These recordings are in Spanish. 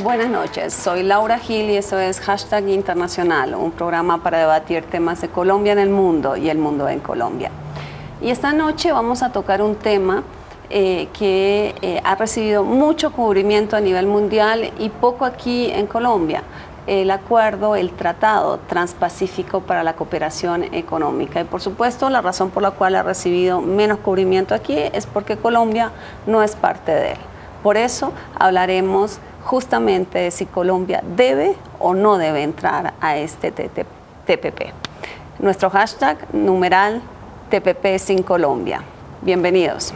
Buenas noches, soy Laura Gil y eso es Hashtag Internacional, un programa para debatir temas de Colombia en el mundo y el mundo en Colombia. Y esta noche vamos a tocar un tema que ha recibido mucho cubrimiento a nivel mundial y poco aquí en Colombia. El acuerdo, el Tratado Transpacífico para la Cooperación Económica. Y por supuesto, la razón por la cual ha recibido menos cubrimiento aquí es porque Colombia no es parte de él. Por eso hablaremos justamente de si Colombia debe o no debe entrar a este TPP. Nuestro hashtag, numeral TPP sin Colombia. Bienvenidos.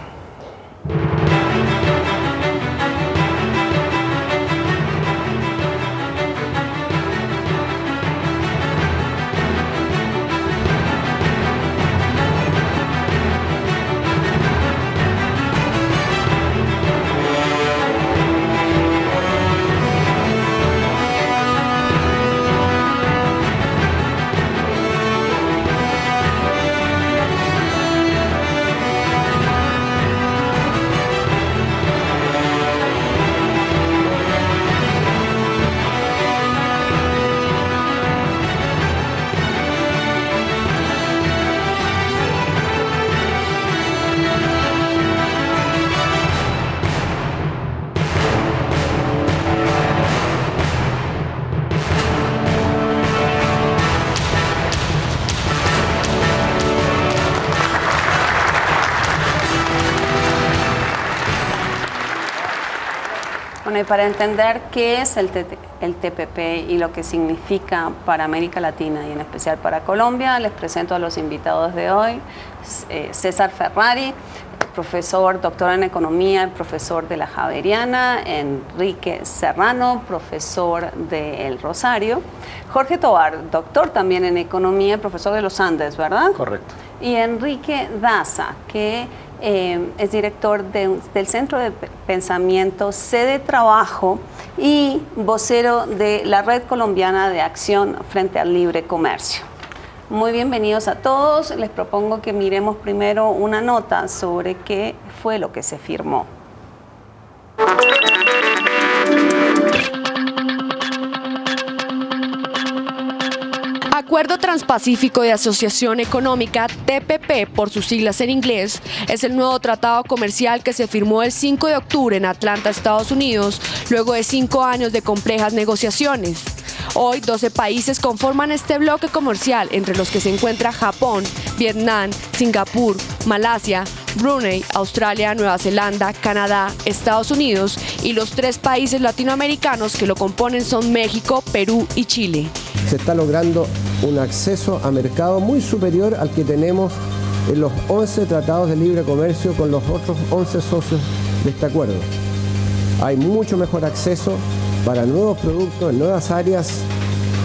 Y para entender qué es el TPP y lo que significa para América Latina y en especial para Colombia, les presento a los invitados de hoy. César Ferrari, profesor, doctor en Economía, profesor de la Javeriana. Enrique Serrano, profesor de El Rosario. Jorge Tovar, doctor también en Economía, profesor de los Andes, ¿verdad? Correcto. Y Enrique Daza, que es director del Centro de Pensamiento, Sede Trabajo y vocero de la Red Colombiana de Acción frente al Libre Comercio. Muy bienvenidos a todos. Les propongo que miremos primero una nota sobre qué fue lo que se firmó. Acuerdo Transpacífico de Asociación Económica, TPP por sus siglas en inglés, es el nuevo tratado comercial que se firmó el 5 de octubre en Atlanta, Estados Unidos, luego de 5 años de complejas negociaciones. Hoy, 12 países conforman este bloque comercial, entre los que se encuentra Japón, Vietnam, Singapur, Malasia, Brunei, Australia, Nueva Zelanda, Canadá, Estados Unidos y los 3 países latinoamericanos que lo componen son México, Perú y Chile. Se está logrando un acceso a mercado muy superior al que tenemos en los 11 tratados de libre comercio con los otros 11 socios de este acuerdo. Hay mucho mejor acceso para nuevos productos en nuevas áreas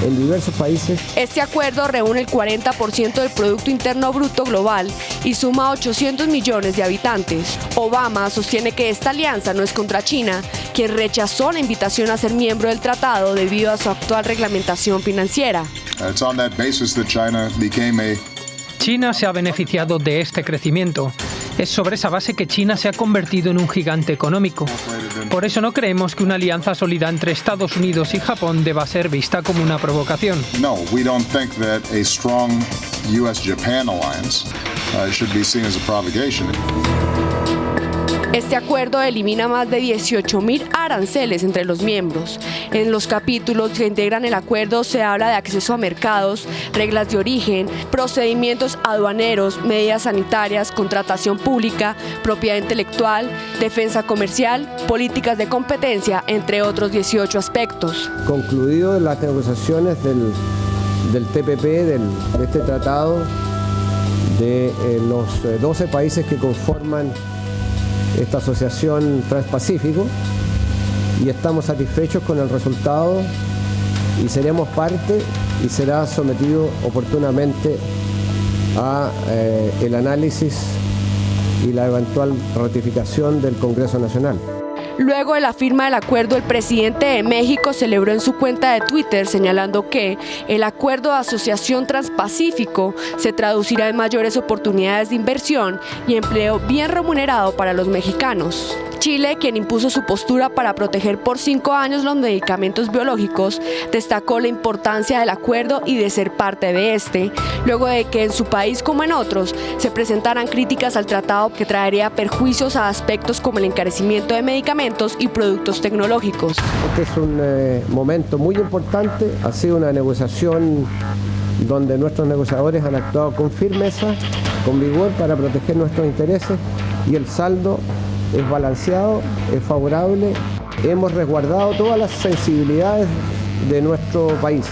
en diversos países. Este acuerdo reúne el 40% del Producto Interno Bruto global y suma 800 millones de habitantes. Obama sostiene que esta alianza no es contra China, quien rechazó la invitación a ser miembro del tratado debido a su actual reglamentación financiera. China se ha beneficiado de este crecimiento. Es sobre esa base que China se ha convertido en un gigante económico. Por eso no creemos que una alianza sólida entre Estados Unidos y Japón deba ser vista como una provocación. No, we don't think that a strong US-Japan alliance should be seen as a provocation. Este acuerdo elimina más de 18.000 aranceles entre los miembros. En los capítulos que integran el acuerdo se habla de acceso a mercados, reglas de origen, procedimientos aduaneros, medidas sanitarias, contratación pública, propiedad intelectual, defensa comercial, políticas de competencia, entre otros 18 aspectos. Concluido las negociaciones del TPP, de este tratado, de los 12 países que conforman esta asociación Transpacífico, y estamos satisfechos con el resultado y seremos parte y será sometido oportunamente a el análisis y la eventual ratificación del Congreso Nacional. Luego de la firma del acuerdo, el presidente de México celebró en su cuenta de Twitter señalando que el acuerdo de asociación Transpacífico se traducirá en mayores oportunidades de inversión y empleo bien remunerado para los mexicanos. Chile, quien impuso su postura para proteger por 5 años los medicamentos biológicos, destacó la importancia del acuerdo y de ser parte de este, luego de que en su país como en otros se presentaran críticas al tratado que traería perjuicios a aspectos como el encarecimiento de medicamentos y productos tecnológicos. Este es un momento muy importante, ha sido una negociación donde nuestros negociadores han actuado con firmeza, con vigor para proteger nuestros intereses y el saldo es balanceado, es favorable. Hemos resguardado todas las sensibilidades de nuestro país.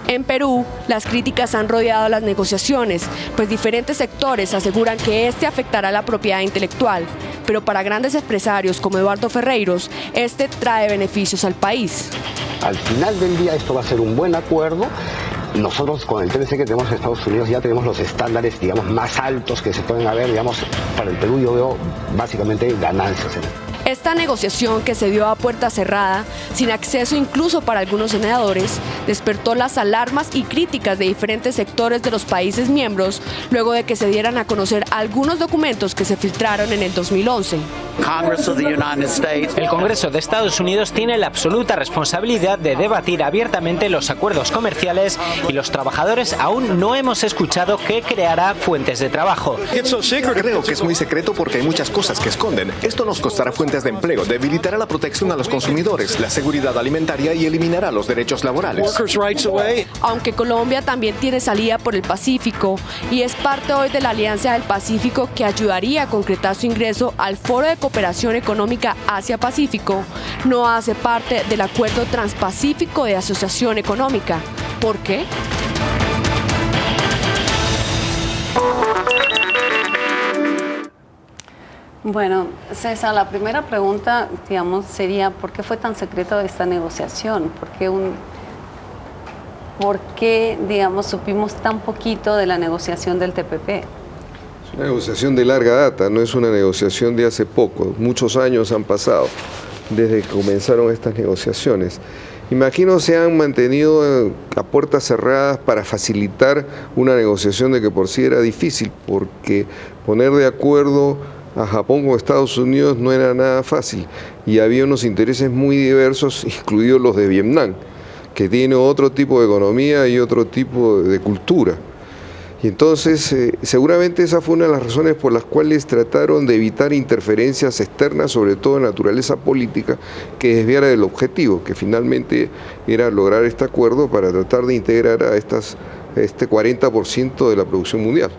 En Perú, las críticas han rodeado las negociaciones, pues diferentes sectores aseguran que este afectará la propiedad intelectual, pero para grandes empresarios como Eduardo Ferreiros, este trae beneficios al país. Al final del día esto va a ser un buen acuerdo. Nosotros con el TLC que tenemos en Estados Unidos ya tenemos los estándares, digamos, más altos que se pueden haber, digamos, para el Perú yo veo básicamente ganancias en esto. Esta negociación, que se dio a puerta cerrada, sin acceso incluso para algunos senadores, despertó las alarmas y críticas de diferentes sectores de los países miembros, luego de que se dieran a conocer algunos documentos que se filtraron en el 2011. El Congreso de Estados Unidos tiene la absoluta responsabilidad de debatir abiertamente los acuerdos comerciales y los trabajadores aún no hemos escuchado qué creará fuentes de trabajo. Creo que es muy secreto porque hay muchas cosas que esconden. Esto nos costará fuentes de empleo, debilitará la protección a los consumidores, la seguridad alimentaria y eliminará los derechos laborales. Aunque Colombia también tiene salida por el Pacífico y es parte hoy de la Alianza del Pacífico que ayudaría a concretar su ingreso al Foro de Cooperación Económica Asia-Pacífico, no hace parte del Acuerdo Transpacífico de Asociación Económica. ¿Por qué? Bueno, César, la primera pregunta, digamos, sería ¿por qué fue tan secreto esta negociación? ¿Por qué, digamos, supimos tan poquito de la negociación del TPP? Es una negociación de larga data, no es una negociación de hace poco. Muchos años han pasado desde que comenzaron estas negociaciones. Imagino se han mantenido a puertas cerradas para facilitar una negociación de que por sí era difícil, porque poner de acuerdo a Japón con Estados Unidos no era nada fácil y había unos intereses muy diversos, incluidos los de Vietnam, que tiene otro tipo de economía y otro tipo de cultura. Y entonces seguramente esa fue una de las razones por las cuales trataron de evitar interferencias externas, sobre todo de naturaleza política, que desviara del objetivo, que finalmente era lograr este acuerdo para tratar de integrar a este 40% de la producción mundial.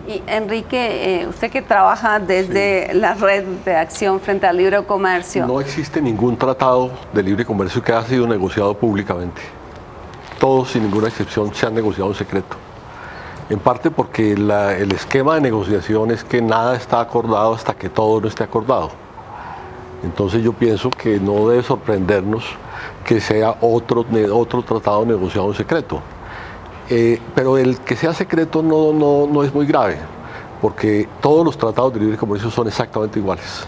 Y Enrique, usted que trabaja desde la red de acción frente al libre comercio. No existe ningún tratado de libre comercio que haya sido negociado públicamente. Todos, sin ninguna excepción, se han negociado en secreto. En parte porque el esquema de negociación es que nada está acordado hasta que todo no esté acordado. Entonces yo pienso que no debe sorprendernos que sea otro tratado negociado en secreto. Pero el que sea secreto no es muy grave, porque todos los tratados de libre comercio son exactamente iguales.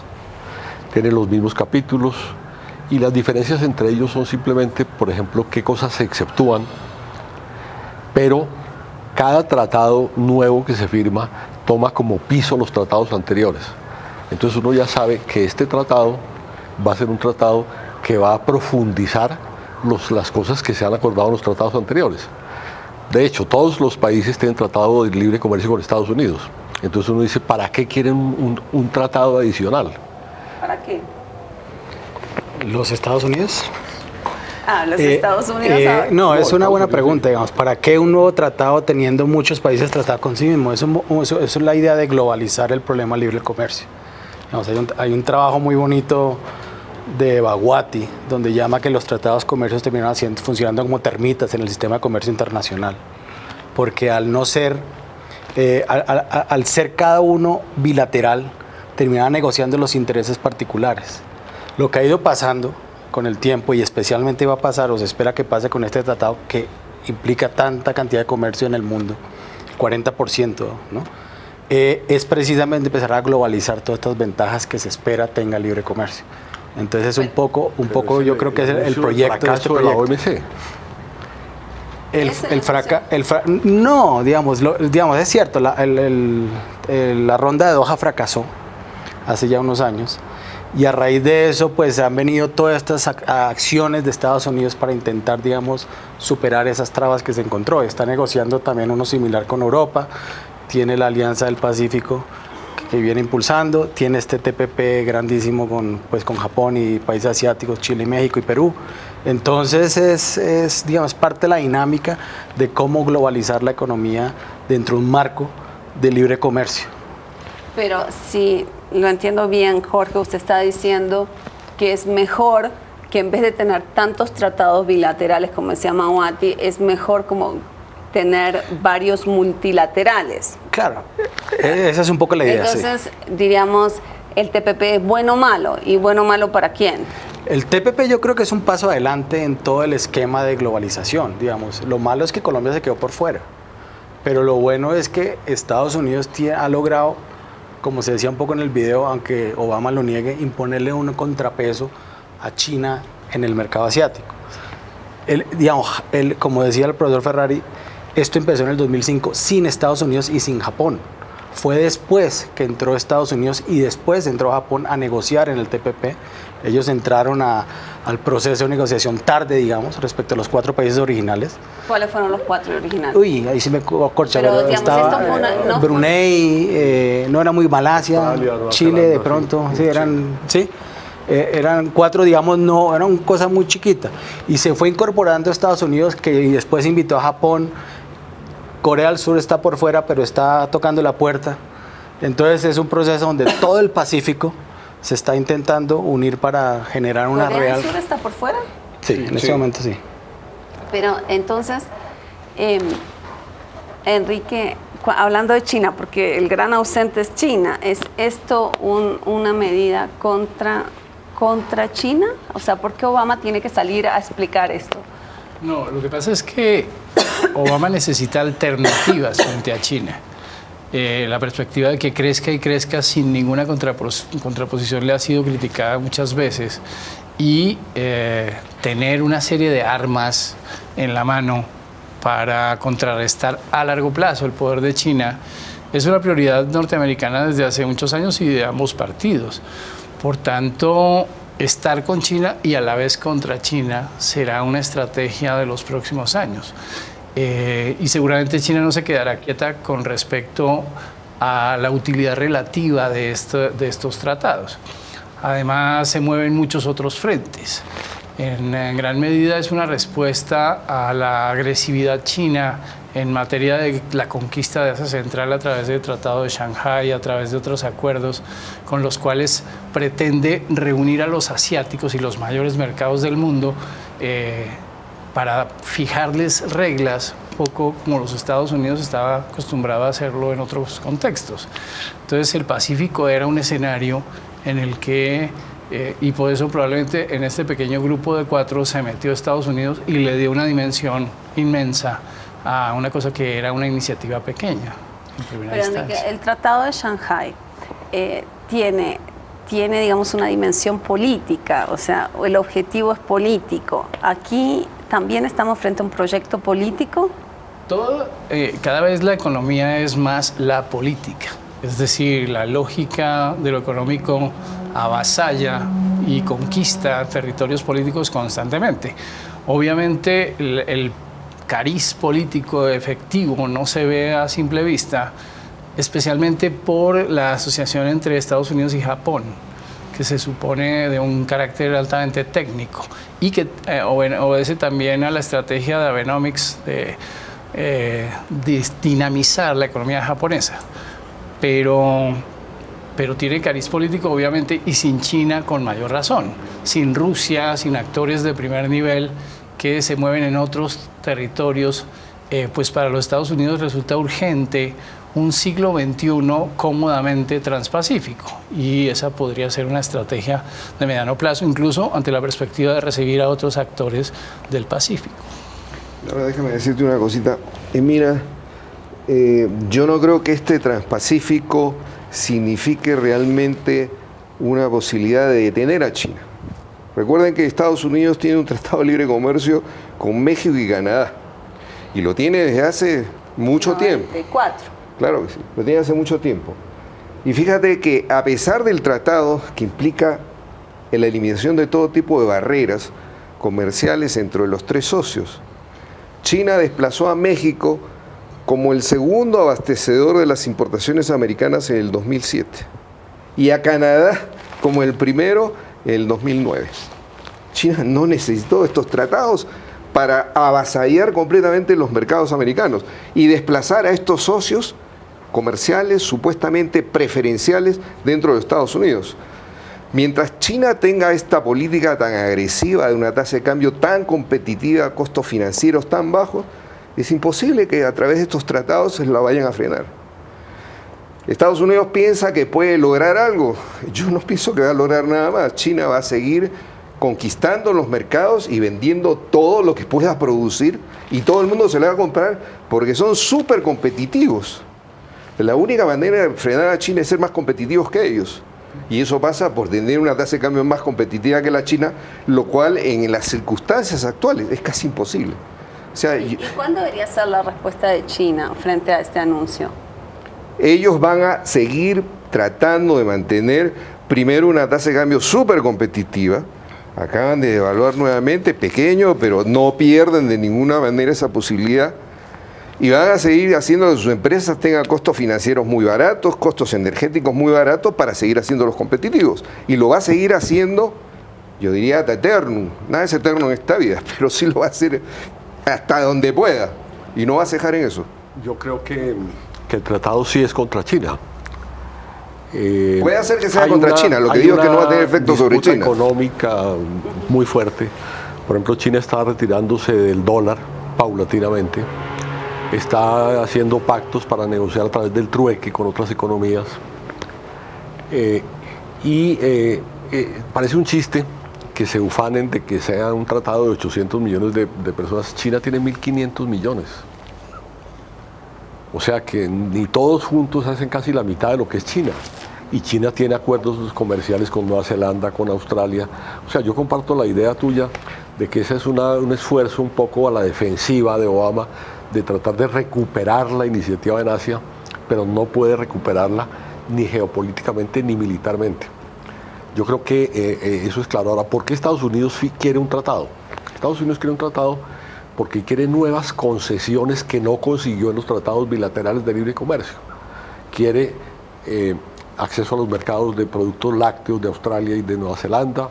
Tienen los mismos capítulos y las diferencias entre ellos son simplemente, por ejemplo, qué cosas se exceptúan, pero cada tratado nuevo que se firma toma como piso los tratados anteriores. Entonces uno ya sabe que este tratado va a ser un tratado que va a profundizar las cosas que se han acordado en los tratados anteriores. De hecho, todos los países tienen tratado de libre comercio con Estados Unidos. Entonces uno dice, ¿para qué quieren un tratado adicional? ¿Para qué? ¿Los Estados Unidos? Los Estados Unidos. No, es una buena pregunta, digamos. ¿Para qué un nuevo tratado teniendo muchos países tratados con sí mismos? Eso es la idea de globalizar el problema del libre comercio. Digamos, hay un trabajo muy bonito de Baguati, donde llama que los tratados comercios terminan funcionando como termitas en el sistema de comercio internacional, porque al ser cada uno bilateral, terminan negociando los intereses particulares. Lo que ha ido pasando con el tiempo, y especialmente va a pasar, o se espera que pase con este tratado que implica tanta cantidad de comercio en el mundo, 40%, ¿no? Es precisamente empezar a globalizar todas estas ventajas que se espera tenga el libre comercio. Entonces es un poco yo creo que es el proyecto de este proyecto. No, digamos, es cierto, la ronda de Doha fracasó hace ya unos años y a raíz de eso pues han venido todas estas acciones de Estados Unidos para intentar, digamos, superar esas trabas que se encontró. Está negociando también uno similar con Europa, tiene la Alianza del Pacífico que viene impulsando, tiene este TPP grandísimo con Japón y países asiáticos, Chile, México y Perú. Entonces es digamos, parte de la dinámica de cómo globalizar la economía dentro de un marco de libre comercio. Pero si lo entiendo bien, Jorge, usted está diciendo que es mejor que en vez de tener tantos tratados bilaterales, como decía Mawati, es mejor como tener varios multilaterales. Claro, esa es un poco la idea. Entonces, diríamos, ¿el TPP es bueno o malo? ¿Y bueno o malo para quién? El TPP yo creo que es un paso adelante en todo el esquema de globalización, digamos. Lo malo es que Colombia se quedó por fuera, pero lo bueno es que Estados Unidos ha logrado, como se decía un poco en el video, aunque Obama lo niegue, imponerle un contrapeso a China en el mercado asiático. Como decía el profesor Ferrari, esto empezó en el 2005 sin Estados Unidos y sin Japón. Fue después que entró Estados Unidos y después entró Japón a negociar en el TPP. Ellos entraron al proceso de negociación tarde, digamos, respecto a los 4 países originales. ¿Cuáles fueron los 4 originales? Uy, ahí sí me corcha. Pero digamos, estaba esto fue no Brunei, no era muy Malasia, Australia, Chile de pronto, sí, eran 4, digamos, no, era una cosa muy chiquita. Y se fue incorporando a Estados Unidos, que después invitó a Japón. Corea del Sur está por fuera, pero está tocando la puerta. Entonces es un proceso donde todo el Pacífico se está intentando unir para generar una real... ¿Corea del Sur está por fuera? Sí, en este momento sí. Pero entonces, Enrique, hablando de China, porque el gran ausente es China, ¿es esto una medida contra China? O sea, ¿por qué Obama tiene que salir a explicar esto? No, lo que pasa es que Obama necesita alternativas frente a China. La perspectiva de que crezca y crezca sin ninguna contraposición le ha sido criticada muchas veces y tener una serie de armas en la mano para contrarrestar a largo plazo el poder de China es una prioridad norteamericana desde hace muchos años y de ambos partidos. Por tanto, estar con China y a la vez contra China será una estrategia de los próximos años. Y seguramente China no se quedará quieta con respecto a la utilidad relativa de estos tratados. Además, se mueven muchos otros frentes. En gran medida es una respuesta a la agresividad china en materia de la conquista de Asia Central a través del Tratado de Shanghái, a través de otros acuerdos con los cuales pretende reunir a los asiáticos y los mayores mercados del mundo para fijarles reglas, un poco como los Estados Unidos estaba acostumbrado a hacerlo en otros contextos. Entonces el Pacífico era un escenario en el que, y por eso probablemente en este pequeño grupo de 4 se metió Estados Unidos y le dio una dimensión inmensa a una cosa que era una iniciativa pequeña en primera instancia. El Tratado de Shanghái tiene, digamos, una dimensión política, o sea, el objetivo es político. Aquí también estamos frente a un proyecto político. Cada vez la economía es más la política, es decir, la lógica de lo económico avasalla y conquista territorios políticos constantemente. Obviamente el cariz político efectivo no se ve a simple vista, especialmente por la asociación entre Estados Unidos y Japón, que se supone de un carácter altamente técnico y que obedece también a la estrategia de Abenomics de dinamizar la economía japonesa. Pero tiene cariz político, obviamente, y sin China con mayor razón, sin Rusia, sin actores de primer nivel que se mueven en otros territorios, pues para los Estados Unidos resulta urgente un siglo XXI cómodamente transpacífico, y esa podría ser una estrategia de mediano plazo, incluso ante la perspectiva de recibir a otros actores del Pacífico. Ahora déjame decirte una cosita. Mira, yo no creo que este Transpacífico signifique realmente una posibilidad de detener a China. Recuerden que Estados Unidos tiene un tratado de libre comercio con México y Canadá, y lo tiene desde hace mucho tiempo. 94. Claro que sí, lo tiene hace mucho tiempo. Y fíjate que a pesar del tratado que implica la eliminación de todo tipo de barreras comerciales entre los tres socios, China desplazó a México como el segundo abastecedor de las importaciones americanas en el 2007 y a Canadá como el primero en el 2009. China no necesitó estos tratados para avasallar completamente los mercados americanos y desplazar a estos socios comerciales supuestamente preferenciales dentro de Estados Unidos. Mientras China tenga esta política tan agresiva de una tasa de cambio tan competitiva, costos financieros tan bajos, es imposible que a través de estos tratados se la vayan a frenar. Estados Unidos piensa que puede lograr algo. Yo no pienso que va a lograr nada más. China va a seguir conquistando los mercados y vendiendo todo lo que pueda producir y todo el mundo se le va a comprar porque son súper competitivos. La única manera de frenar a China es ser más competitivos que ellos. Y eso pasa por tener una tasa de cambio más competitiva que la China, lo cual en las circunstancias actuales es casi imposible. O sea, ¿Y cuándo debería ser la respuesta de China frente a este anuncio? Ellos van a seguir tratando de mantener primero una tasa de cambio súper competitiva. Acaban de devaluar nuevamente, pequeño, pero no pierden de ninguna manera esa posibilidad. Y van a seguir haciendo que sus empresas tengan costos financieros muy baratos, costos energéticos muy baratos para seguir haciéndolos competitivos. Y lo va a seguir haciendo, yo diría, ad eternum. Nada es eterno en esta vida, pero sí lo va a hacer hasta donde pueda. Y no va a cejar en eso. Yo creo que el tratado sí es contra China. Puede ser que sea contra China, lo que digo es que no va a tener efecto sobre China. Hay una económica muy fuerte. Por ejemplo, China está retirándose del dólar paulatinamente. Está haciendo pactos para negociar a través del trueque con otras economías. Parece un chiste que se ufanen de que sea un tratado de 800 millones de personas. China tiene 1.500 millones. O sea que ni todos juntos hacen casi la mitad de lo que es China. Y China tiene acuerdos comerciales con Nueva Zelanda, con Australia. O sea, yo comparto la idea tuya de que ese es un esfuerzo un poco a la defensiva de Obama, de tratar de recuperar la iniciativa en Asia, pero no puede recuperarla ni geopolíticamente ni militarmente. Yo creo que eso es claro. Ahora, ¿por qué Estados Unidos quiere un tratado? Estados Unidos quiere un tratado porque quiere nuevas concesiones que no consiguió en los tratados bilaterales de libre comercio. Quiere acceso a los mercados de productos lácteos de Australia y de Nueva Zelanda,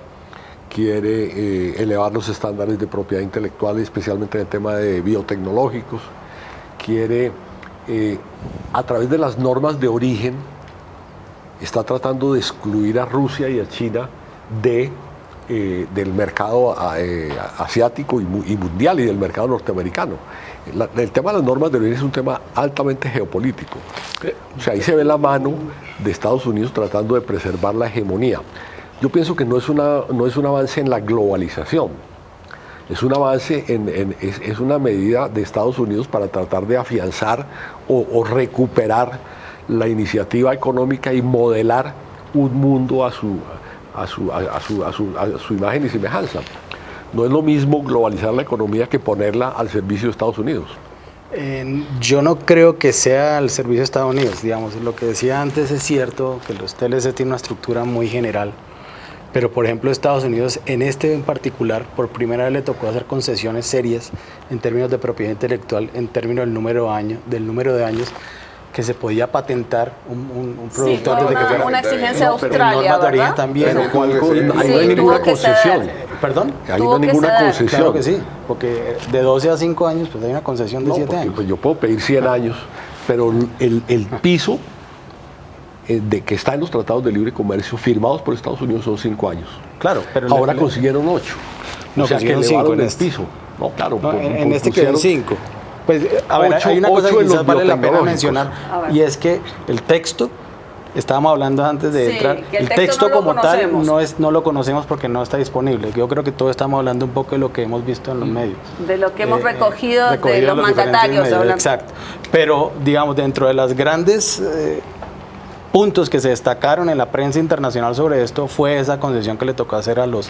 quiere elevar los estándares de propiedad intelectual, especialmente en el tema de biotecnológicos, quiere, a través de las normas de origen, está tratando de excluir a Rusia y a China del mercado asiático y mundial y del mercado norteamericano. El tema de las normas de origen es un tema altamente geopolítico. O sea, ahí se ve la mano de Estados Unidos tratando de preservar la hegemonía. Yo pienso que no es un avance en la globalización, es un avance, es una medida de Estados Unidos para tratar de afianzar o recuperar la iniciativa económica y modelar un mundo a su imagen y semejanza. No es lo mismo globalizar la economía que ponerla al servicio de Estados Unidos. Yo no creo que sea al servicio de Estados Unidos, digamos. Lo que decía antes es cierto, que los TLC tienen una estructura muy general, pero por ejemplo Estados Unidos en este en particular, por primera vez le tocó hacer concesiones serias en términos de propiedad intelectual, en términos del número de años que se podía patentar un producto antes de que fuera una exigencia de Australia, ¿verdad? También. Ahí no hay ninguna concesión. ¿Perdón? Ahí no hay ninguna concesión. Claro que sí, porque de 12 a 5 años pues hay una concesión de 7 años. Pues yo puedo pedir 100 años, pero el piso que está en los tratados de libre comercio firmados por Estados Unidos son 5 años. Claro, pero ahora consiguieron 8. No, o sea que elevaron el piso. No, claro. En este quedan 5. Pues, a ver, hay una cosa que quizás vale la pena mencionar, y es que el texto estábamos hablando antes de entrar, que el texto no como tal conocemos. no lo conocemos porque no está disponible. Yo creo que todos estamos hablando un poco de lo que hemos visto en los medios. De lo que hemos recogido de los diferentes mandatarios. medios, exacto. Pero, digamos, dentro de las grandes puntos que se destacaron en la prensa internacional sobre esto fue esa concesión que le tocó hacer a los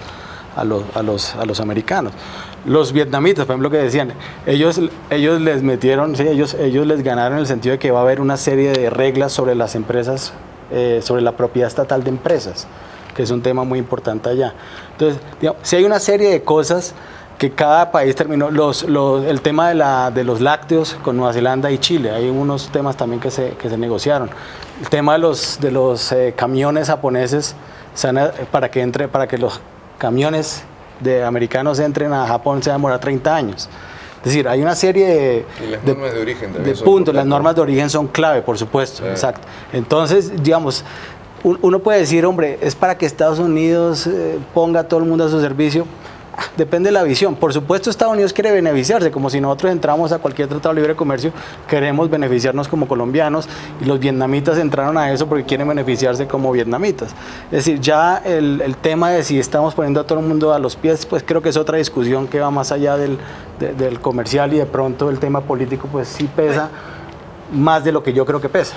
americanos. Los vietnamitas, por ejemplo, que decían, ellos les metieron, sí, ellos les ganaron en el sentido de que va a haber una serie de reglas sobre las empresas, sobre la propiedad estatal de empresas, que es un tema muy importante allá. Entonces, digamos, si hay una serie de cosas que cada país terminó, el tema de los lácteos con Nueva Zelanda y Chile, hay unos temas también que se negociaron. El tema de los camiones japoneses, para que los camiones de americanos entren a Japón se va a demorar 30 años. Es decir, hay una serie de puntos. Las normas de origen son clave, por supuesto. Exacto. Entonces, digamos, uno puede decir, hombre, es para que Estados Unidos ponga a todo el mundo a su servicio. Depende de la visión. Por supuesto, Estados Unidos quiere beneficiarse, como si nosotros entramos a cualquier tratado de libre comercio, queremos beneficiarnos como colombianos, y los vietnamitas entraron a eso porque quieren beneficiarse como vietnamitas. Es decir, ya el tema de si estamos poniendo a todo el mundo a los pies, pues creo que es otra discusión que va más allá del comercial, y de pronto el tema político pues sí pesa más de lo que yo creo que pesa.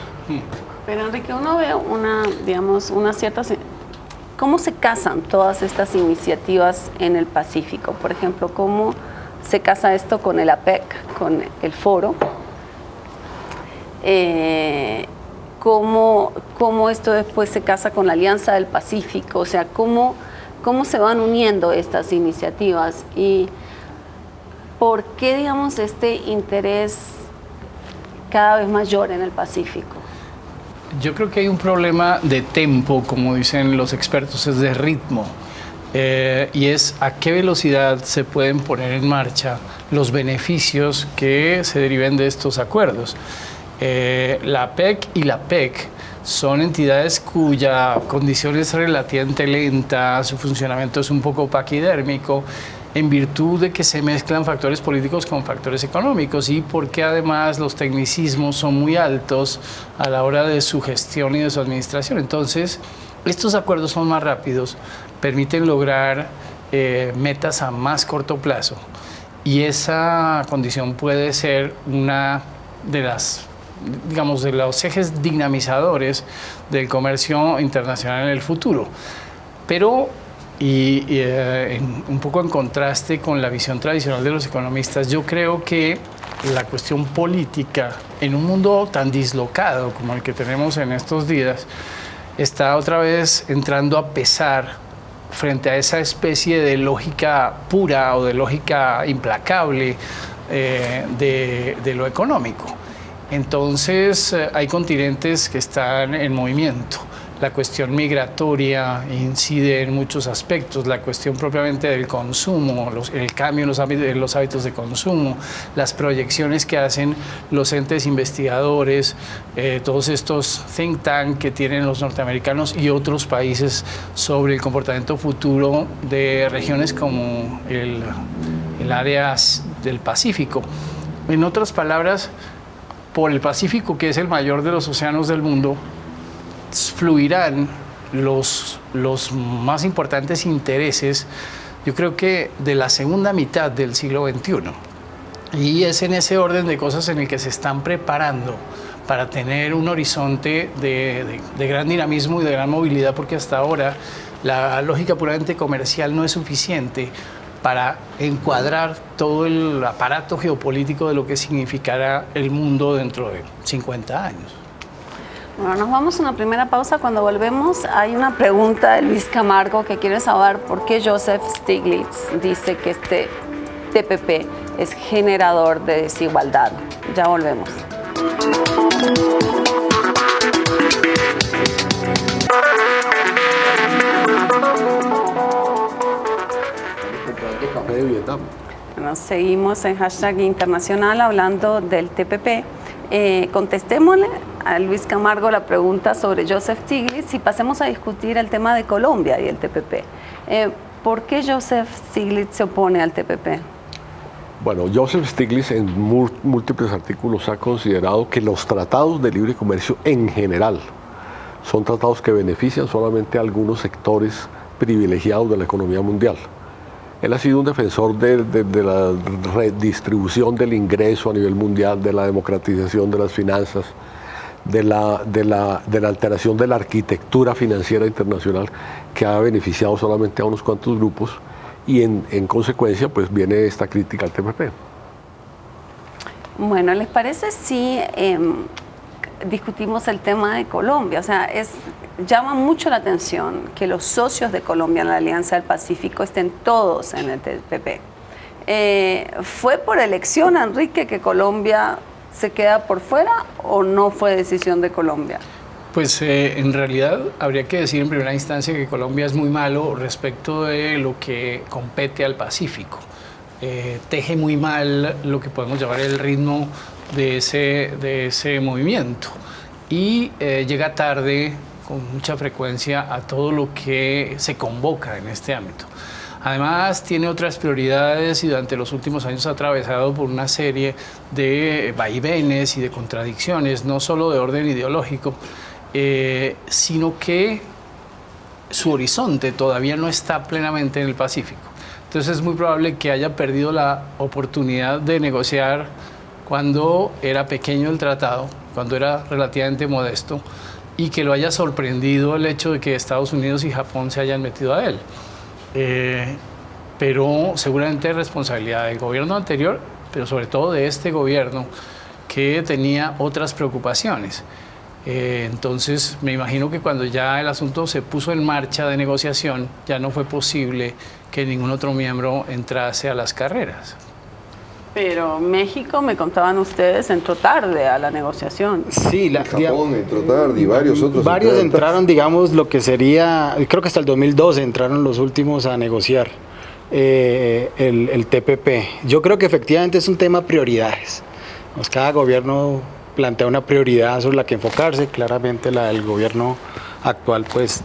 Pero Enrique, uno ve una cierta... ¿Cómo se casan todas estas iniciativas en el Pacífico? Por ejemplo, ¿cómo se casa esto con el APEC, con el foro? ¿Cómo esto después se casa con la Alianza del Pacífico? O sea, ¿cómo se van uniendo estas iniciativas? ¿Y por qué, digamos, este interés cada vez mayor en el Pacífico? Yo creo que hay un problema de tempo, como dicen los expertos, es de ritmo. Y es a qué velocidad se pueden poner en marcha los beneficios que se deriven de estos acuerdos. La APEC y la PEC son entidades cuya condición es relativamente lenta, su funcionamiento es un poco paquidérmico, en virtud de que se mezclan factores políticos con factores económicos, y porque además los tecnicismos son muy altos a la hora de su gestión y de su administración. Entonces, estos acuerdos son más rápidos, permiten lograr metas a más corto plazo, y esa condición puede ser una de las, digamos, de los ejes dinamizadores del comercio internacional en el futuro. Pero un poco en contraste con la visión tradicional de los economistas, yo creo que la cuestión política en un mundo tan dislocado como el que tenemos en estos días está otra vez entrando a pesar frente a esa especie de lógica pura o de lógica implacable de lo económico. Entonces hay continentes que están en movimiento. La cuestión migratoria incide en muchos aspectos, la cuestión propiamente del consumo, el cambio en los hábitos de consumo, las proyecciones que hacen los entes investigadores, todos estos think tank que tienen los norteamericanos y otros países sobre el comportamiento futuro de regiones como el área del Pacífico. En otras palabras, por el Pacífico, que es el mayor de los océanos del mundo, fluirán los más importantes intereses, yo creo que de la segunda mitad del siglo XXI. Y es en ese orden de cosas en el que se están preparando para tener un horizonte de gran dinamismo y de gran movilidad, porque hasta ahora la lógica puramente comercial no es suficiente para encuadrar todo el aparato geopolítico de lo que significará el mundo dentro de 50 años. Bueno, nos vamos a una primera pausa. Cuando volvemos hay una pregunta de Luis Camargo que quiere saber por qué Joseph Stiglitz dice que este TPP es generador de desigualdad. Ya volvemos. Bueno, seguimos en Hashtag Internacional hablando del TPP. Contestémosle a Luis Camargo la pregunta sobre Joseph Stiglitz y pasemos a discutir el tema de Colombia y el TPP. ¿Por qué Joseph Stiglitz se opone al TPP? Bueno, Joseph Stiglitz en múltiples artículos ha considerado que los tratados de libre comercio en general son tratados que benefician solamente a algunos sectores privilegiados de la economía mundial. Él ha sido un defensor de la redistribución del ingreso a nivel mundial, de la democratización de las finanzas, de la alteración de la arquitectura financiera internacional que ha beneficiado solamente a unos cuantos grupos, y en consecuencia pues viene esta crítica al TPP. Bueno, ¿les parece si discutimos el tema de Colombia? O sea, llama mucho la atención que los socios de Colombia en la Alianza del Pacífico estén todos en el TPP. ¿Fue por elección, Enrique, que Colombia se queda por fuera o no fue decisión de Colombia? Pues en realidad habría que decir en primera instancia que Colombia es muy malo respecto de lo que compete al Pacífico. Teje muy mal lo que podemos llamar el ritmo de ese movimiento y llega tarde con mucha frecuencia a todo lo que se convoca en este ámbito. Además tiene otras prioridades y durante los últimos años ha atravesado por una serie de vaivenes y de contradicciones, no solo de orden ideológico, sino que su horizonte todavía no está plenamente en el Pacífico. Entonces es muy probable que haya perdido la oportunidad de negociar cuando era pequeño el tratado, cuando era relativamente modesto, y que lo haya sorprendido el hecho de que Estados Unidos y Japón se hayan metido a él. Pero seguramente es responsabilidad del gobierno anterior, pero sobre todo de este gobierno que tenía otras preocupaciones. Entonces me imagino que cuando ya el asunto se puso en marcha de negociación, ya no fue posible que ningún otro miembro entrase a las carreras. Pero México, me contaban ustedes, entró tarde a la negociación. Sí, Japón entró tarde y varios otros. Varios entraron, digamos, lo que sería, creo que hasta el 2012 entraron los últimos a negociar el TPP. Yo creo que efectivamente es un tema de prioridades. Cada gobierno plantea una prioridad sobre la que enfocarse. Claramente la del gobierno actual pues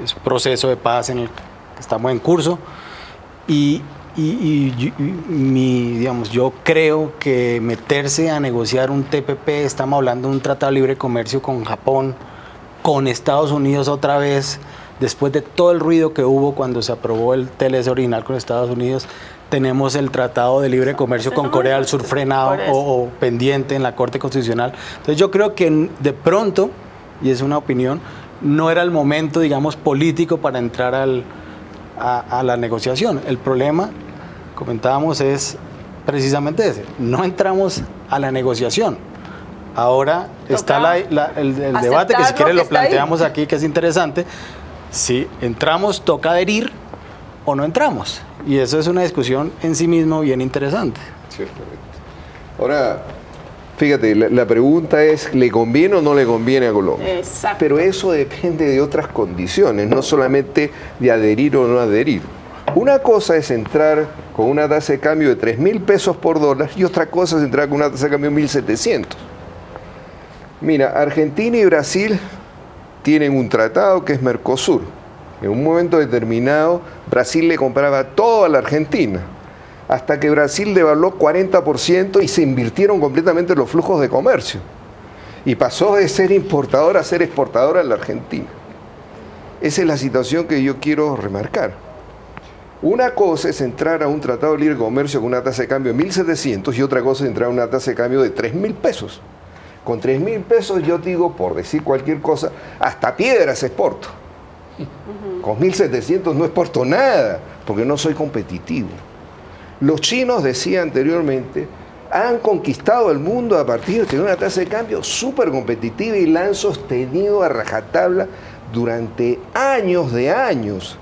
es proceso de paz en el que estamos en curso digamos, yo creo que meterse a negociar un TPP, estamos hablando de un tratado de libre comercio con Japón, con Estados Unidos otra vez, después de todo el ruido que hubo cuando se aprobó el TLC original con Estados Unidos. Tenemos el Tratado de Libre Comercio con Corea del Sur frenado o pendiente en la Corte Constitucional. Entonces yo creo que de pronto, y es una opinión, no era el momento, digamos, político para entrar a la negociación. El problema, comentábamos, es precisamente ese. No entramos a la negociación. Ahora está el debate, que si quiere lo planteamos aquí, que es interesante. Si entramos, toca adherir o no entramos. Y eso es una discusión en sí mismo bien interesante. Ciertamente. Ahora, fíjate, la pregunta es, ¿le conviene o no le conviene a Colombia? Exacto. Pero eso depende de otras condiciones, no solamente de adherir o no adherir. Una cosa es entrar con una tasa de cambio de 3.000 pesos por dólar y otra cosa es entrar con una tasa de cambio de 1.700. Mira, Argentina y Brasil tienen un tratado que es Mercosur. En un momento determinado, Brasil le compraba todo a la Argentina, hasta que Brasil devaluó 40% y se invirtieron completamente los flujos de comercio. Y pasó de ser importadora a ser exportadora en la Argentina. Esa es la situación que yo quiero remarcar. Una cosa es entrar a un tratado de libre comercio con una tasa de cambio de 1.700 y otra cosa es entrar a una tasa de cambio de 3.000 pesos. Con 3.000 pesos yo digo, por decir cualquier cosa, hasta piedras exporto. Con 1.700 no exporto nada, porque no soy competitivo. Los chinos, decía anteriormente, han conquistado el mundo a partir de tener una tasa de cambio súper competitiva y la han sostenido a rajatabla durante años de años.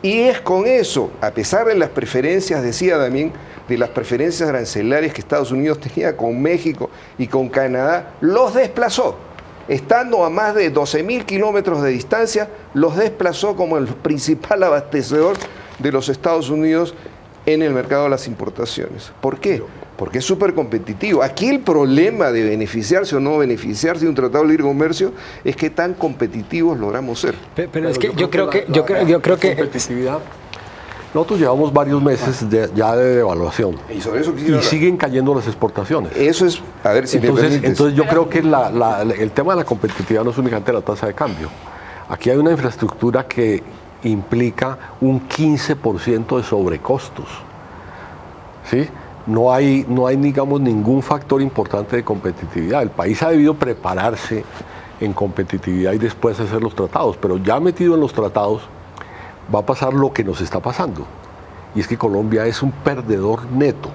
Y es con eso, a pesar de las preferencias, decía también, de las preferencias arancelarias que Estados Unidos tenía con México y con Canadá, los desplazó. Estando a más de 12.000 kilómetros de distancia, los desplazó como el principal abastecedor de los Estados Unidos en el mercado de las importaciones. ¿Por qué? Porque es súper competitivo. Aquí el problema de beneficiarse o no beneficiarse de un tratado de libre comercio es que tan competitivos logramos ser. Pero es que yo creo que competitividad Nosotros llevamos varios meses ya de devaluación Y sobre eso y siguen cayendo las exportaciones. Eso es, a ver si me permites. Entonces yo creo que el tema de la competitividad no es únicamente la tasa de cambio. Aquí hay una infraestructura que implica un 15% de sobrecostos. ¿Sí? No hay, digamos, ningún factor importante de competitividad. El país ha debido prepararse en competitividad y después hacer los tratados, pero ya metido en los tratados va a pasar lo que nos está pasando, y es que Colombia es un perdedor neto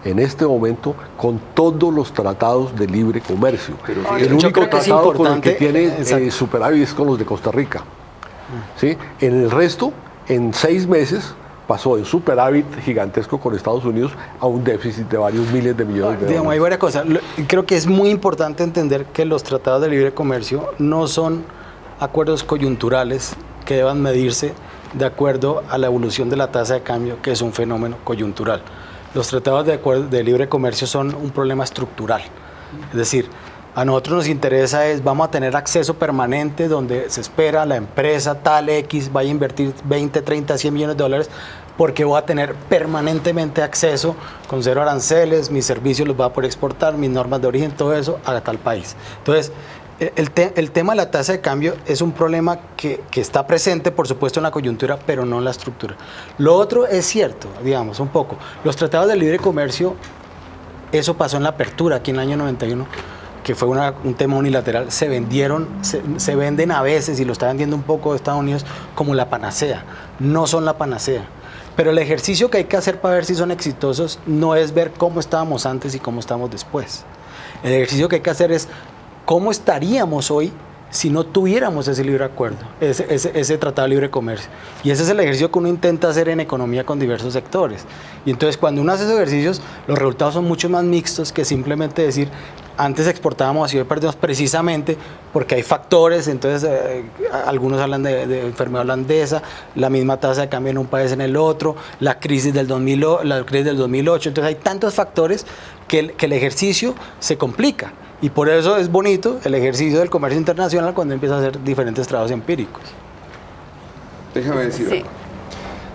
en este momento con todos los tratados de libre comercio. El único tratado con el que tiene superávit es con los de Costa Rica. ¿Sí? En el resto, en 6 meses, pasó de superávit gigantesco con Estados Unidos a un déficit de varios miles de millones de dólares. Hay varias cosas. Creo que es muy importante entender que los tratados de libre comercio no son acuerdos coyunturales que deban medirse de acuerdo a la evolución de la tasa de cambio, que es un fenómeno coyuntural. Los tratados de libre comercio son un problema estructural. Es decir, a nosotros nos interesa vamos a tener acceso permanente donde se espera la empresa tal X vaya a invertir 20, 30, 100 millones de dólares porque voy a tener permanentemente acceso con 0 aranceles, mis servicios los voy a poder exportar, mis normas de origen, todo eso a tal país. Entonces, el tema de la tasa de cambio es un problema que está presente, por supuesto, en la coyuntura, pero no en la estructura. Lo otro es cierto, digamos, un poco. Los tratados de libre comercio, eso pasó en la apertura, aquí en el año 91, que fue un tema unilateral, se venden a veces, y lo está vendiendo un poco Estados Unidos, como la panacea. No son la panacea. Pero el ejercicio que hay que hacer para ver si son exitosos no es ver cómo estábamos antes y cómo estamos después. El ejercicio que hay que hacer es cómo estaríamos hoy si no tuviéramos ese libre acuerdo, ese tratado de libre comercio. Y ese es el ejercicio que uno intenta hacer en economía con diversos sectores. Y entonces cuando uno hace esos ejercicios, los resultados son mucho más mixtos que simplemente decir, antes exportábamos y hoy perdemos, precisamente porque hay factores. Entonces algunos hablan de enfermedad holandesa, la misma tasa de cambio en un país en el otro, la crisis del 2008. Entonces hay tantos factores que el ejercicio se complica. Y por eso es bonito el ejercicio del comercio internacional cuando empieza a hacer diferentes trabajos empíricos. Déjame decir algo.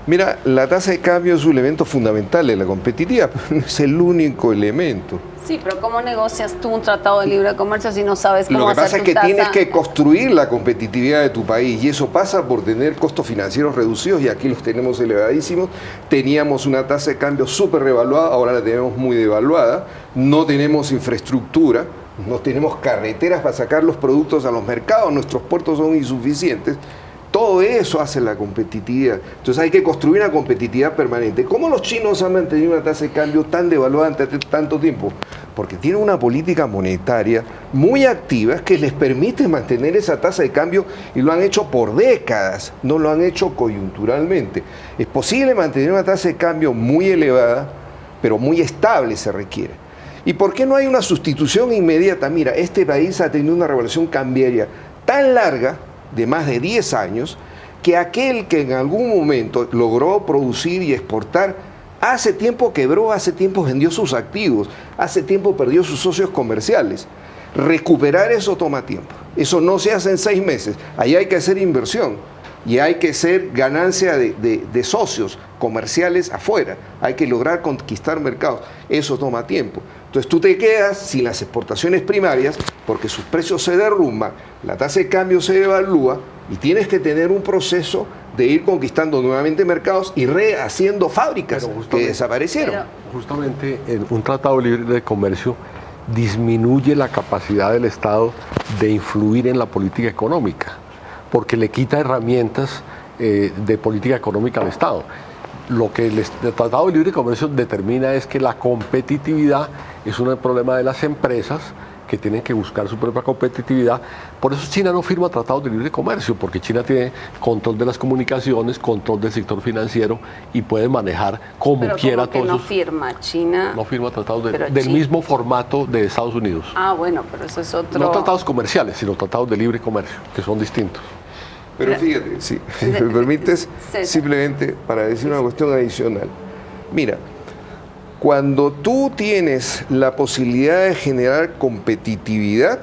Mira, la tasa de cambio es un elemento fundamental de la competitividad, pero no es el único elemento. Sí, pero ¿cómo negocias tú un tratado de libre comercio si no sabes cómo hacer tu tasa? Lo que pasa es que tienes que construir la competitividad de tu país, y eso pasa por tener costos financieros reducidos, y aquí los tenemos elevadísimos. Teníamos una tasa de cambio súper revaluada, ahora la tenemos muy devaluada. No tenemos infraestructura, no tenemos carreteras para sacar los productos a los mercados, nuestros puertos son insuficientes. Todo eso hace la competitividad. Entonces hay que construir una competitividad permanente. ¿Cómo los chinos han mantenido una tasa de cambio tan devaluada durante tanto tiempo? Porque tienen una política monetaria muy activa que les permite mantener esa tasa de cambio, y lo han hecho por décadas, no lo han hecho coyunturalmente. Es posible mantener una tasa de cambio muy elevada, pero muy estable se requiere. ¿Y por qué no hay una sustitución inmediata? Mira, este país ha tenido una revolución cambiaria tan larga, de más de 10 años, que aquel que en algún momento logró producir y exportar, hace tiempo quebró, hace tiempo vendió sus activos, hace tiempo perdió sus socios comerciales. Recuperar eso toma tiempo. Eso no se hace en 6 meses. Ahí hay que hacer inversión y hay que hacer ganancia de socios comerciales afuera. Hay que lograr conquistar mercados. Eso toma tiempo. Entonces tú te quedas sin las exportaciones primarias porque sus precios se derrumban, la tasa de cambio se devalúa, y tienes que tener un proceso de ir conquistando nuevamente mercados y rehaciendo fábricas que desaparecieron. Justamente un tratado libre de comercio disminuye la capacidad del Estado de influir en la política económica, porque le quita herramientas de política económica al Estado. Lo que el Tratado de Libre Comercio determina es que la competitividad es un problema de las empresas que tienen que buscar su propia competitividad. Por eso China no firma tratados de libre comercio, porque China tiene control de las comunicaciones, control del sector financiero, y puede manejar como quiera todo eso. No firma China. No firma tratados del mismo formato de Estados Unidos. Ah, bueno, pero eso es otro. No tratados comerciales, sino tratados de libre comercio, que son distintos. Pero fíjate, si me permites, simplemente para decir una cuestión adicional. Mira, cuando tú tienes la posibilidad de generar competitividad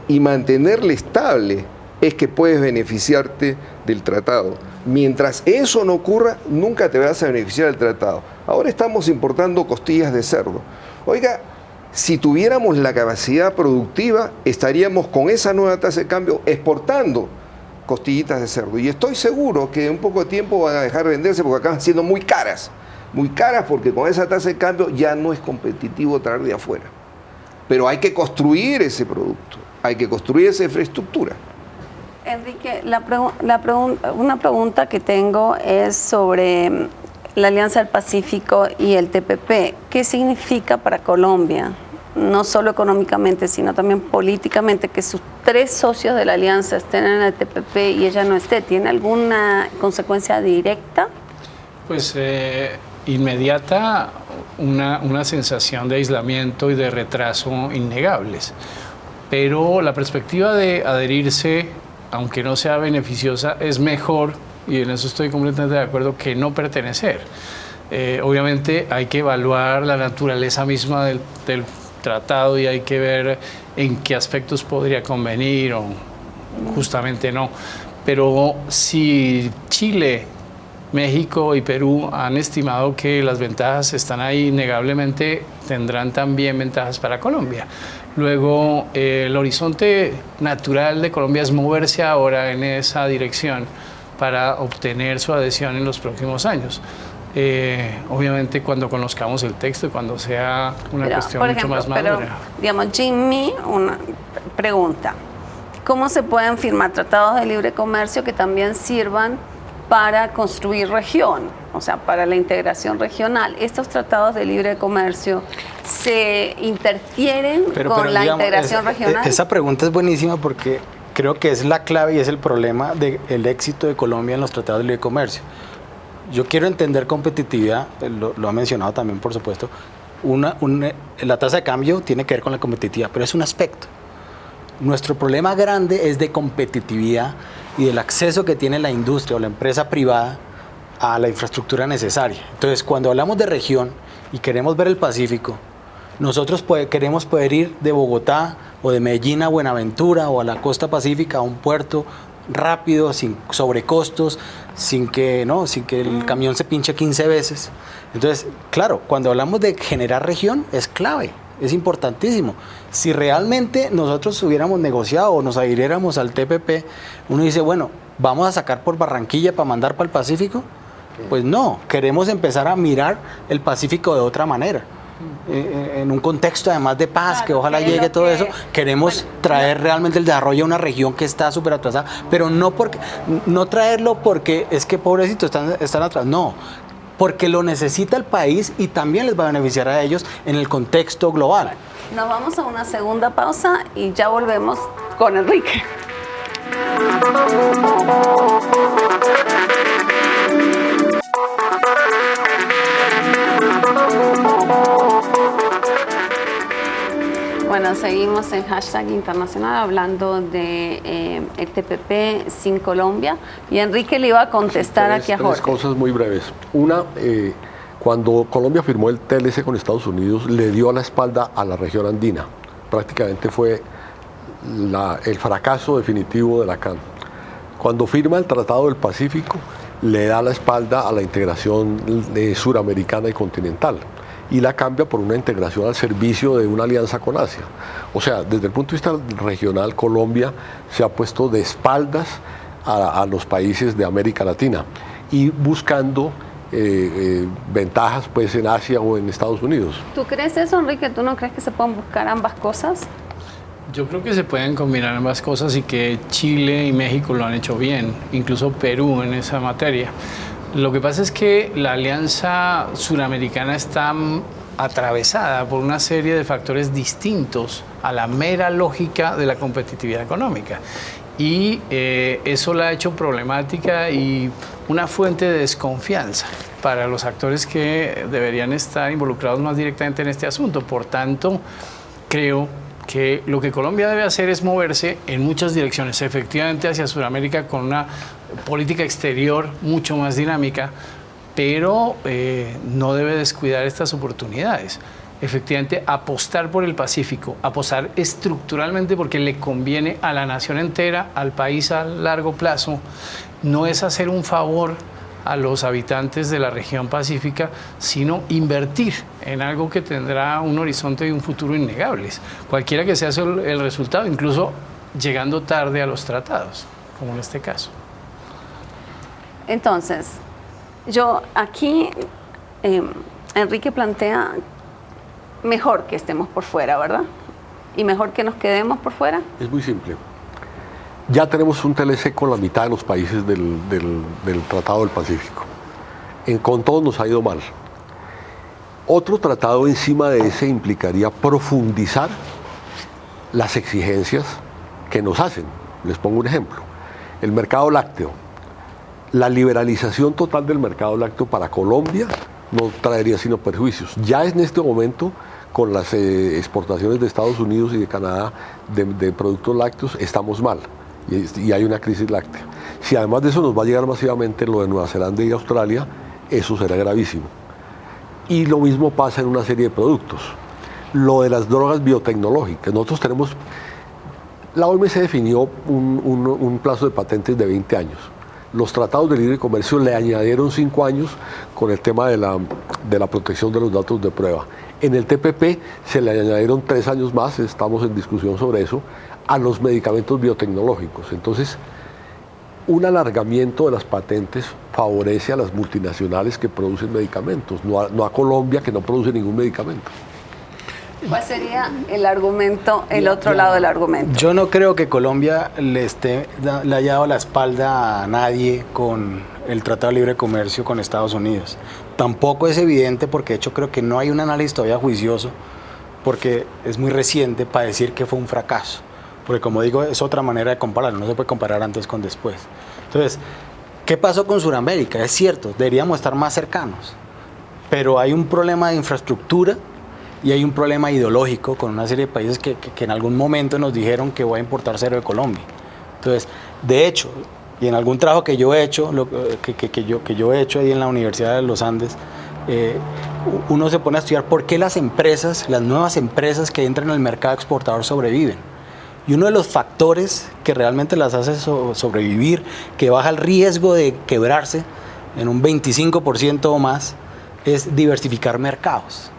y mantenerla estable es que puedes beneficiarte del tratado. Mientras eso no ocurra, nunca te vas a beneficiar del tratado. Ahora estamos importando costillas de cerdo. Oiga, si tuviéramos la capacidad productiva, estaríamos con esa nueva tasa de cambio exportando costillitas de cerdo. Y estoy seguro que en un poco de tiempo van a dejar de venderse porque acaban siendo muy caras porque con esa tasa de cambio ya no es competitivo traer de afuera. Pero hay que construir ese producto, hay que construir esa infraestructura. Enrique, una pregunta que tengo es sobre la Alianza del Pacífico y el TPP. ¿Qué significa para Colombia? No solo económicamente, sino también políticamente, que sus 3 socios de la alianza estén en el TPP y ella no esté. ¿Tiene alguna consecuencia directa? Pues inmediata, una sensación de aislamiento y de retraso innegables. Pero la perspectiva de adherirse, aunque no sea beneficiosa, es mejor, y en eso estoy completamente de acuerdo, que no pertenecer. Obviamente hay que evaluar la naturaleza misma del tratado y hay que ver en qué aspectos podría convenir o justamente no. Pero si Chile, México y Perú han estimado que las ventajas están ahí, innegablemente tendrán también ventajas para Colombia. Luego, el horizonte natural de Colombia es moverse ahora en esa dirección para obtener su adhesión en los próximos años. Obviamente cuando conozcamos el texto y cuando sea una cuestión mucho más madura. Pero, digamos, Jimmy, una pregunta. ¿Cómo se pueden firmar tratados de libre comercio que también sirvan para construir región, o sea, para la integración regional? ¿Estos tratados de libre comercio se interfieren con la integración regional? Esa pregunta es buenísima porque creo que es la clave y es el problema del éxito de Colombia en los tratados de libre comercio. Yo quiero entender competitividad, lo ha mencionado también, por supuesto. La tasa de cambio tiene que ver con la competitividad, pero es un aspecto. Nuestro problema grande es de competitividad y del acceso que tiene la industria o la empresa privada a la infraestructura necesaria. Entonces, cuando hablamos de región y queremos ver el Pacífico, nosotros queremos poder ir de Bogotá o de Medellín a Buenaventura o a la costa pacífica, a un puerto rápido, sin sobrecostos, sin que el camión se pinche 15 veces. Entonces, claro, cuando hablamos de generar región, es clave, es importantísimo. Si realmente nosotros hubiéramos negociado o nos adhiriéramos al TPP, uno dice, bueno, ¿vamos a sacar por Barranquilla para mandar para el Pacífico? Pues no, queremos empezar a mirar el Pacífico de otra manera. En un contexto además de paz, claro, que ojalá llegue todo eso, queremos traer realmente el desarrollo a una región que está súper atrasada, pero no traerlo porque es que pobrecitos están atrás, no, porque lo necesita el país y también les va a beneficiar a ellos en el contexto global. Nos vamos a una segunda pausa y ya volvemos con Enrique. Bueno, seguimos en Hashtag Internacional hablando de el TPP sin Colombia y Enrique le iba a contestar aquí a Jorge. 3 cosas muy breves. Una, cuando Colombia firmó el TLC con Estados Unidos, le dio la espalda a la región andina. Prácticamente fue el fracaso definitivo de la CAN. Cuando firma el Tratado del Pacífico, le da la espalda a la integración suramericana y continental y la cambia por una integración al servicio de una alianza con Asia. O sea, desde el punto de vista regional, Colombia se ha puesto de espaldas a los países de América Latina y buscando ventajas pues en Asia o en Estados Unidos. ¿Tú crees eso, Enrique? ¿Tú no crees que se pueden buscar ambas cosas? Yo creo que se pueden combinar ambas cosas y que Chile y México lo han hecho bien, incluso Perú en esa materia. Lo que pasa es que la alianza suramericana está atravesada por una serie de factores distintos a la mera lógica de la competitividad económica. Y eso la ha hecho problemática y una fuente de desconfianza para los actores que deberían estar involucrados más directamente en este asunto. Por tanto, creo que lo que Colombia debe hacer es moverse en muchas direcciones, efectivamente hacia Sudamérica con una política exterior mucho más dinámica, pero no debe descuidar estas oportunidades. efectivamente apostar por el Pacífico, apostar estructuralmente porque le conviene a la nación entera, al país a largo plazo, no es hacer un favor a los habitantes de la región pacífica, sino invertir en algo que tendrá un horizonte y un futuro innegables, cualquiera que sea el resultado, incluso llegando tarde a los tratados, como en este caso. Entonces, yo aquí, Enrique plantea mejor que estemos por fuera, ¿verdad? Y mejor que nos quedemos por fuera. Es muy simple. Ya tenemos un TLC con la mitad de los países del Tratado del Pacífico. Con todos nos ha ido mal. Otro tratado encima de ese implicaría profundizar las exigencias que nos hacen. Les pongo un ejemplo. El mercado lácteo. La liberalización total del mercado lácteo para Colombia no traería sino perjuicios. Ya en este momento, con las exportaciones de Estados Unidos y de Canadá de productos lácteos, estamos mal. Y hay una crisis láctea. Si además de eso nos va a llegar masivamente lo de Nueva Zelanda y Australia, eso será gravísimo. Y lo mismo pasa en una serie de productos. Lo de las drogas biotecnológicas. Nosotros tenemos... La OMS definió un plazo de patentes de 20 años. Los tratados de libre comercio le añadieron 5 años con el tema de la protección de los datos de prueba. En el TPP se le añadieron 3 años más, estamos en discusión sobre eso, a los medicamentos biotecnológicos. Entonces, un alargamiento de las patentes favorece a las multinacionales que producen medicamentos, no a Colombia, que no produce ningún medicamento. ¿Cuál sería el argumento, el otro lado del argumento? Yo no creo que Colombia le haya dado la espalda a nadie con el Tratado de Libre Comercio con Estados Unidos. Tampoco es evidente, porque de hecho creo que no hay un análisis todavía juicioso, porque es muy reciente para decir que fue un fracaso. Porque como digo, es otra manera de compararlo, no se puede comparar antes con después. Entonces, ¿qué pasó con Sudamérica? Es cierto, deberíamos estar más cercanos, pero hay un problema de infraestructura y hay un problema ideológico con una serie de países que en algún momento nos dijeron que voy a importar cero de Colombia. Entonces, de hecho, y en algún trabajo que yo he hecho, que yo he hecho ahí en la Universidad de los Andes, uno se pone a estudiar por qué las empresas, las nuevas empresas que entran al mercado exportador sobreviven. Y uno de los factores que realmente las hace sobrevivir, que baja el riesgo de quebrarse en un 25% o más, es diversificar mercados.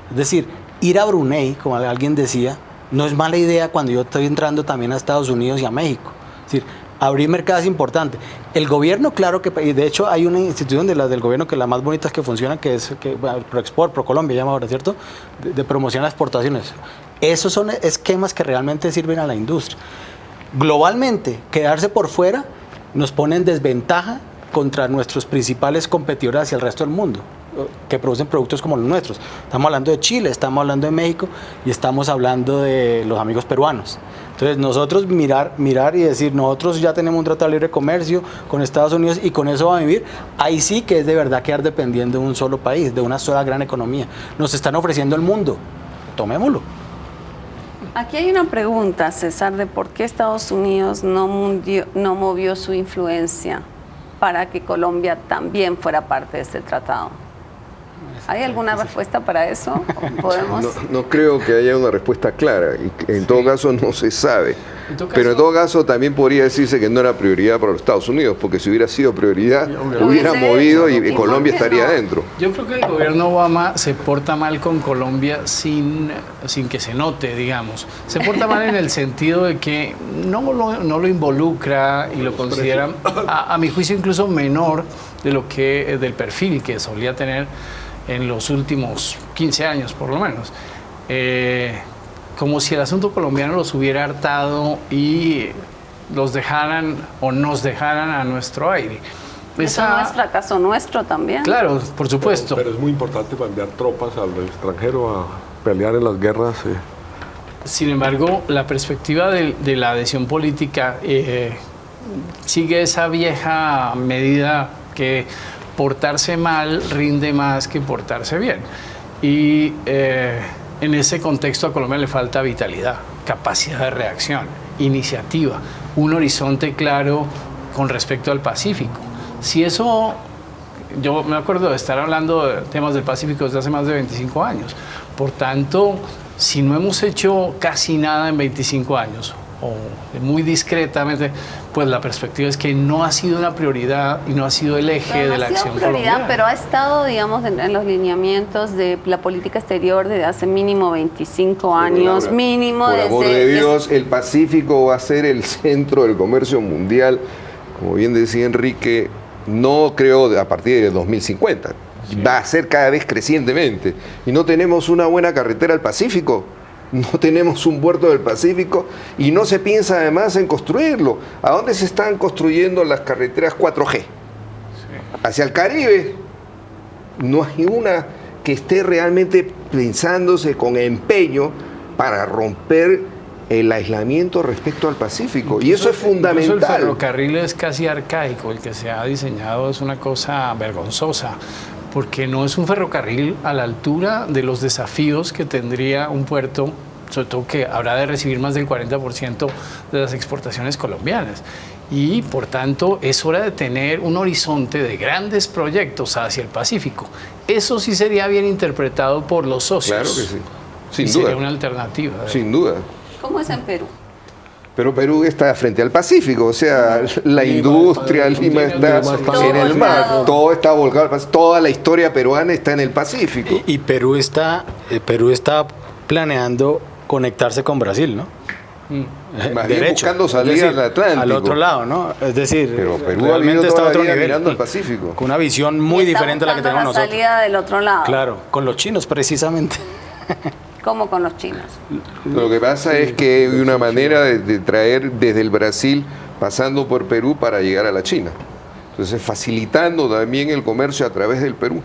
Es decir, ir a Brunei, como alguien decía, no es mala idea cuando yo estoy entrando también a Estados Unidos y a México. Es decir, abrir mercados es importante. El gobierno, claro que, y de hecho hay una institución de las del gobierno que es la más bonita que funciona, que es ProExport, ProColombia llama ahora, ¿cierto? De promoción a las exportaciones. Esos son esquemas que realmente sirven a la industria. Globalmente, quedarse por fuera nos pone en desventaja contra nuestros principales competidores hacia el resto del mundo, que producen productos como los nuestros. Estamos hablando de Chile, estamos hablando de México y estamos hablando de los amigos peruanos. Entonces nosotros mirar y decir, nosotros ya tenemos un tratado de libre comercio con Estados Unidos y con eso va a vivir, ahí sí que es de verdad quedar dependiendo de un solo país, de una sola gran economía. Nos están ofreciendo el mundo, tomémoslo. Aquí hay una pregunta, César, de por qué Estados Unidos no movió su influencia para que Colombia también fuera parte de este tratado. ¿Hay alguna respuesta para eso? ¿Podemos? No creo que haya una respuesta clara, y en todo caso no se sabe. Pero en todo caso también podría decirse que no era prioridad para los Estados Unidos, porque si hubiera sido prioridad, hubiera movido y Colombia estaría adentro. Yo creo que el gobierno Obama se porta mal con Colombia sin que se note, digamos. Se porta mal en el sentido de que no lo involucra y lo considera, a mi juicio, incluso menor de lo que del perfil que solía tener en los últimos 15 años, por lo menos. Como si el asunto colombiano los hubiera hartado y los dejaran o nos dejaran a nuestro aire. ¿Eso no es fracaso nuestro también? Claro, por supuesto. Pero es muy importante para enviar tropas al extranjero a pelear en las guerras. Sin embargo, la perspectiva de la adhesión política sigue esa vieja medida que portarse mal rinde más que portarse bien. Y en ese contexto a Colombia le falta vitalidad, capacidad de reacción, iniciativa, un horizonte claro con respecto al Pacífico. Si eso yo me acuerdo de estar hablando de temas del Pacífico desde hace más de 25 años. Por tanto, si no hemos hecho casi nada en 25 años, o muy discretamente, pues la perspectiva es que no ha sido una prioridad y no ha sido el eje de la acción colombiana. Pero ha estado, digamos, en los lineamientos de la política exterior desde hace mínimo 25 años, Laura, mínimo por desde... amor de Dios, el Pacífico va a ser el centro del comercio mundial, como bien decía Enrique, no creo a partir del 2050, va a ser cada vez crecientemente. Y no tenemos una buena carretera al Pacífico. No tenemos un puerto del Pacífico y no se piensa además en construirlo. ¿A dónde se están construyendo las carreteras 4G? Sí. Hacia el Caribe. No hay una que esté realmente pensándose con empeño para romper el aislamiento respecto al Pacífico. Incluso, y eso es fundamental. El ferrocarril es casi arcaico. El que se ha diseñado es una cosa vergonzosa, porque no es un ferrocarril a la altura de los desafíos que tendría un puerto, sobre todo que habrá de recibir más del 40% de las exportaciones colombianas. Y, por tanto, es hora de tener un horizonte de grandes proyectos hacia el Pacífico. Eso sí sería bien interpretado por los socios. Claro que sí, sin duda. Sería una alternativa. Sin duda. ¿Cómo es en Perú? Pero Perú está frente al Pacífico, o sea, la industria, Lima está en el mar, todo está volcado al Pacífico, toda la historia peruana está en el Pacífico. Y Perú está planeando conectarse con Brasil, ¿no? Más bien buscando salir al Atlántico. Al otro lado, ¿no? Es decir, pero Perú realmente está a otro nivel, mirando al Pacífico. Con una visión muy diferente a la que tenemos nosotros. La salida del otro lado. Claro, con los chinos precisamente. ¿Cómo con los chinos? Lo que pasa es que hay una manera de traer desde el Brasil, pasando por Perú, para llegar a la China. Entonces, facilitando también el comercio a través del Perú,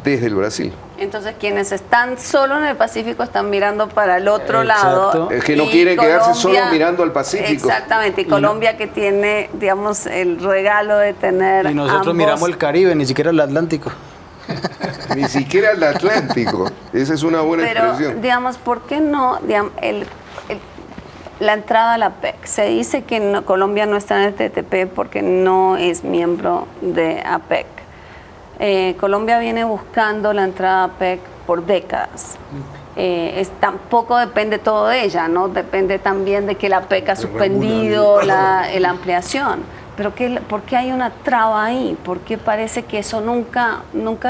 desde el Brasil. Entonces, quienes están solo en el Pacífico están mirando para el otro lado. Es que no quieren quedarse solo mirando al Pacífico. Exactamente, y Colombia que tiene, digamos, el regalo de tener Y nosotros ambos. miramos el Caribe, ni siquiera el Atlántico. Ni siquiera el Atlántico. Esa es una buena expresión. Pero, digamos, ¿por qué no? Digamos, la entrada a la APEC. Se dice que Colombia no está en el TTP porque no es miembro de APEC. Colombia viene buscando la entrada a APEC por décadas. Tampoco depende todo de ella, ¿no? Depende también de que la APEC ha suspendido la ampliación. Pero ¿por qué hay una traba ahí? ¿Por qué parece que eso nunca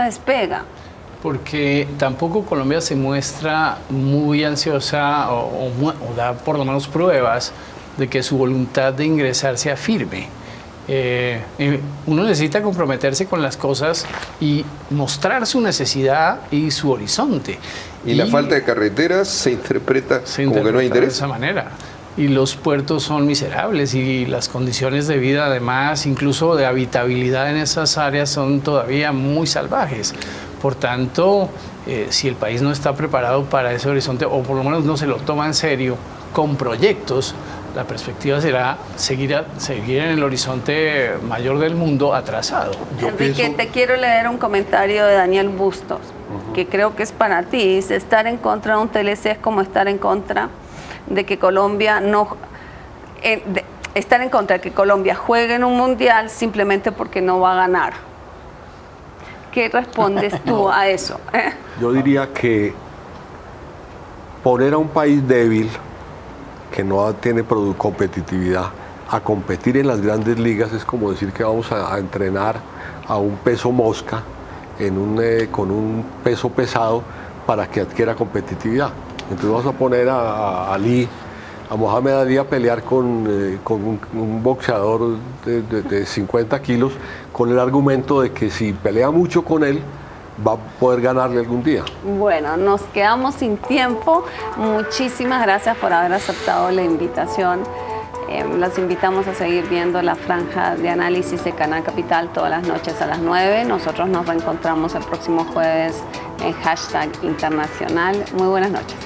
despega? Porque tampoco Colombia se muestra muy ansiosa o da por lo menos pruebas de que su voluntad de ingresar sea firme. Uno necesita comprometerse con las cosas y mostrar su necesidad y su horizonte. Y la falta de carreteras se interpreta como que no hay interés. De esa manera. Y los puertos son miserables y las condiciones de vida, además, incluso de habitabilidad en esas áreas, son todavía muy salvajes. Por tanto, si el país no está preparado para ese horizonte, o por lo menos no se lo toma en serio con proyectos, la perspectiva será seguir en el horizonte mayor del mundo atrasado. Enrique, te quiero leer un comentario de Daniel Bustos, que creo que es para ti. Dice, estar en contra de un TLC es como estar en contra de que Colombia estar en contra de que Colombia juegue en un mundial simplemente porque no va a ganar. ¿Qué respondes tú a eso? Yo diría que poner a un país débil que no tiene competitividad a competir en las grandes ligas es como decir que vamos a entrenar a un peso mosca con un peso pesado para que adquiera competitividad. Entonces vamos a poner a Mohamed Ali a pelear con un boxeador de 50 kilos con el argumento de que si pelea mucho con él va a poder ganarle algún día. Bueno, nos quedamos sin tiempo. Muchísimas gracias por haber aceptado la invitación. Los invitamos a seguir viendo la franja de análisis de Canal Capital todas las noches a las 9. Nosotros nos reencontramos el próximo jueves en #Internacional. Muy buenas noches.